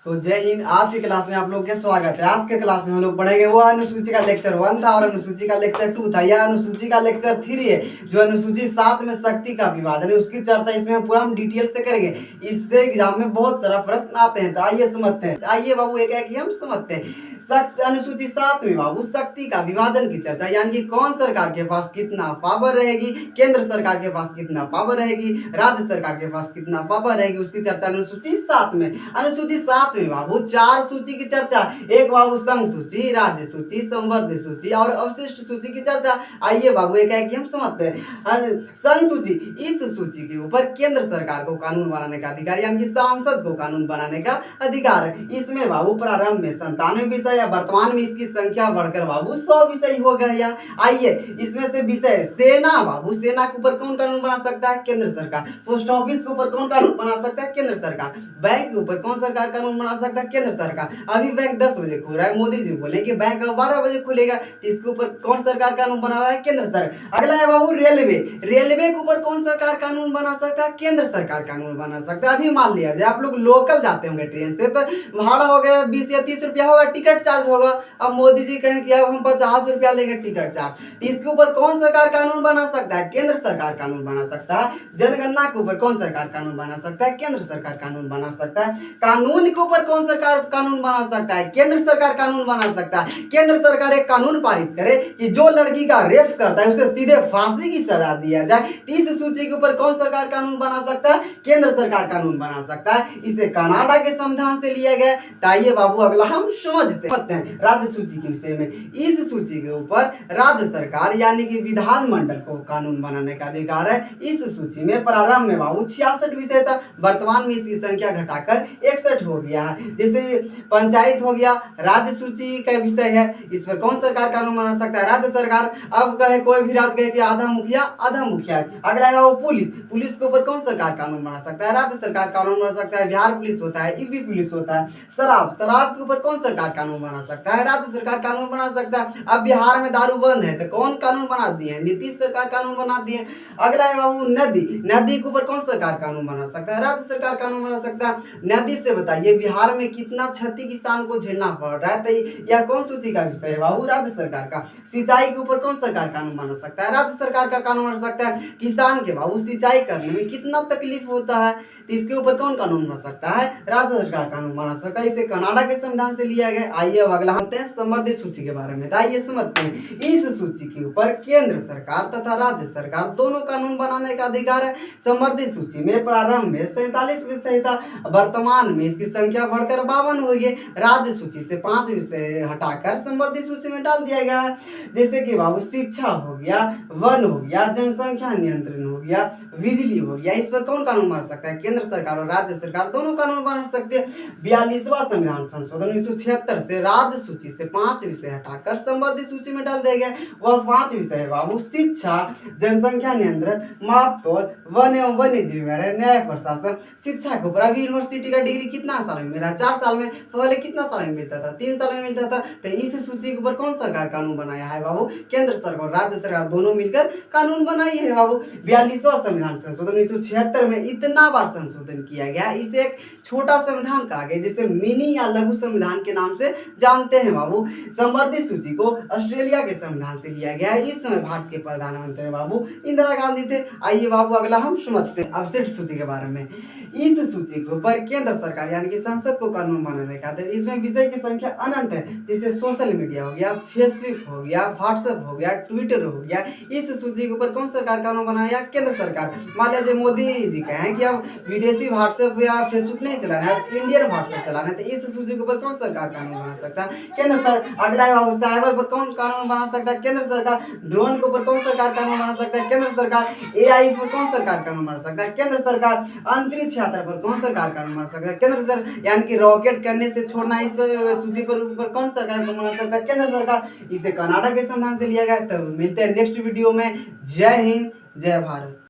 तो जय हिंद। आज की क्लास में आप लोग का स्वागत है। आज के क्लास में हम लोग पढ़ेंगे वो अनुसूची का लेक्चर 1 था और अनुसूची का लेक्चर 2 था। यह अनुसूची का लेक्चर 3 है जो अनुसूची 7 में शक्ति का विभाजन है उसकी चर्चा इसमें हम पूरा डिटेल से करेंगे। इससे एग्जाम में बहुत सारा प्रश्न आते हैं, तो आइए समझते हैं। आइए बाबू एक एक हम समझते हैं। अनुसूची 7 में बाबू शक्ति का विभाजन की चर्चा, यानी कि कौन सरकार के पास कितना पावर रहेगी, केंद्र सरकार के पास कितना पावर रहेगी, राज्य सरकार के पास कितना पावर रहेगी, उसकी चर्चा अनुसूची 7 में। अनुसूची 7 में बाबू 4 सूची की चर्चा, एक बाबू संघ सूची, राज्य सूची, संवर्धित सूची और अवशिष्ट सूची की चर्चा। आइए बाबू एक एक हम समझते हैं। संघ सूची, इस सूची के ऊपर केंद्र सरकार को कानून बनाने का अधिकार, यानी कि सांसद को कानून बनाने का अधिकार है। इसमें बाबू प्रारंभ में 97 विषय, वर्तमान में इसकी संख्या बढ़कर बाबू 100 विषय हो गया। आइए इसमें से विषय सेना, बाबू सेना के ऊपर कौन कानून बना सकता है, केंद्र सरकार। पोस्ट ऑफिस के ऊपर कौन कानून बना सकता है, केंद्र सरकार। बैंक के ऊपर कौन सरकार कानून बना सकता है, केंद्र सरकार। अभी बैंक 10 बजे खुल रहा है, मोदी जी बोले कि बैंक अब 12 बजे खुलेगा, तो इसके ऊपर कौन सरकार कानून बना रहा है, केंद्र सरकार। अगला है बाबू रेलवे, रेलवे के ऊपर कौन सरकार कानून बना सकता है, केंद्र सरकार कानून बना सकता है। अभी मान लिया जाए आप लोग लोकल जाते होंगे ट्रेन से, तो भाड़ा हो गया 20 या 30 रुपया होगा, टिकट चार्ज होगा। अब मोदी जी कहें कि अब हम 50 रुपया लेंगे टिकट चार्ज, इसके ऊपर कौन सरकार कानून बना सकता है, केंद्र सरकार कानून बना सकता है। जनगणना के ऊपर कौन सरकार कानून बना सकता है, केंद्र सरकार कानून बना सकता है। कानून के ऊपर कौन सरकार कानून बना सकता है, केंद्र सरकार कानून बना सकता है। केंद्र सरकार एक कानून पारित करे कि जो लड़की का रेप करता है उसे सीधे फांसी की सजा दिया जाए। इस सूची के ऊपर कौन सरकार कानून बना सकता है, केंद्र सरकार कानून बना सकता है। इसे कनाडा के संविधान से लिया गया। आइए बाबू अगला हम समझते हैं राज्य सूची के विषय में। इस सूची के ऊपर राज्य सरकार यानी कि विधानमंडल को कानून बनाने का अधिकार है। इस सूची में प्रारंभ में बाबू 66 विषय था, वर्तमान में इसकी संख्या घटाकर 61 हो गया है। जैसे पंचायत हो गया, राज्य सूची का विषय है, इस पर कौन सरकार कानून बना सकता है, राज्य सरकार। अब कहे कोई भी राज्य कहे कि आधा मुखिया है। अगला है वो पुलिस, पुलिस के ऊपर कौन सरकार कानून बना सकता है, राज्य सरकार कानून बना सकता है। बिहार पुलिस होता है, यूपी पुलिस होता है। शराब के ऊपर कौन सरकार कानून बना सकता है, राज्य सरकार कानून बना सकता है। अब बिहार में दारू बंद है तो कौन कानून बना दिए, नीतीश सरकार कानून बना दिए। अगला है बाबू नदी, नदी के ऊपर कौन सरकार कानून बना सकता है, राज्य सरकार कानून बना सकता है। नदी से बताइए बिहार में कितना क्षति किसान को झेलना पड़ रहा है, तो यह कौन सूची का विषय है बाबू, राज्य सरकार का। सिंचाई के ऊपर कौन सरकार कानून बना सकता है, राज्य सरकार का कानून बना सकता है। किसान के बाबू सिंचाई करने में कितना तकलीफ होता है, तो इसके ऊपर कौन कानून बना सकता है, राज्य सरकार कानून बना सकता है। इसे कनाडा के संविधान से लिया गया। आइए अब अगला होते हैं संवर्धित सूची के बारे में। आइए समझते हैं। इस सूची के ऊपर केंद्र सरकार तथा राज्य सरकार दोनों कानून बनाने का अधिकार है। संवर्धित सूची में प्रारंभ में 47 विषय था, वर्तमान में इसकी संख्या बढ़कर 52 हुई है। राज्य सूची से 5 विषय हटाकर संवर्धित सूची में डाल दिया गया है। जैसे कि बाबू शिक्षा हो गया, वन हो गया, जनसंख्या नियंत्रण हो गया, बिजली हो गया। इस पर कौन कानून बना सकता है, केंद्र सरकार और राज्य सरकार दोनों कानून बना सकते हैं। 42वां संविधान संशोधन 1976 से राज्य सूची से 5 विषय हटाकर संवर्धित सूची में डाल दिया गया। वह 5 विषय है बाबू शिक्षा, जनसंख्या नियंत्रण, मापतोल, वन एवं वन्य जीव, न्याय प्रशासन। शिक्षा के ऊपर अभी यूनिवर्सिटी का डिग्री कितना साल में मिल रहा है, 4 साल में। पहले कितना साल में मिलता था, 3 साल में मिलता था। तो इस सूची के ऊपर कौन सरकार कानून बनाया है बाबू, केंद्र सरकार और राज्य सरकार दोनों मिलकर कानून बनाई है बाबू। 42वां संविधान संशोधन 1976 में इतना बार संशोधन किया गया, इसे एक छोटा संविधान कहा गया, जिसे मिनी या लघु संविधान के नाम से जानते हैं बाबू। संवर्धित सूची को ऑस्ट्रेलिया के संविधान से लिया गया। इस समय भारत के प्रधानमंत्री बाबू इंदिरा गांधी थे। आइए बाबू अगला हम समझते हैं अवशिष्ट सूची के बारे में। इस सूची के ऊपर केंद्र सरकार यानी कि संसद को कानून बनाने का है। इसमें विषय की संख्या अनंत है, जैसे सोशल मीडिया हो गया, फेसबुक हो गया, व्हाट्सएप हो गया, ट्विटर हो गया। इस सूची के ऊपर कौन सरकार कानून बनाया, केंद्र सरकार। मान लीजिए मोदी जी कहें कि अब विदेशी व्हाट्सएप या फेसबुक नहीं चलाना है, इंडियन व्हाट्सएप चलाना है, तो इस सूची के ऊपर कौन सरकार कानून बना सकता है, केंद्र सरकार। अगला है साइबर पर कौन कानून बना सकता है, केंद्र सरकार। ड्रोन के ऊपर कौन सरकार कानून बना सकता है, केंद्र सरकार। AI पर कौन सरकार कानून बना सकता है, केंद्र सरकार। अंतरिक्ष यात्रा पर कौन सरकार कानून बना सकता है, केंद्र सरकार। यानी कि रॉकेट करने से छोड़ना, इस सूची पर ऊपर कौन सरकार कानून बना सकता है, केंद्र सरकार। इसे कनाडा के संविधान से लिया गया। तो मिलते हैं नेक्स्ट वीडियो में। जय हिंद, जय भारत।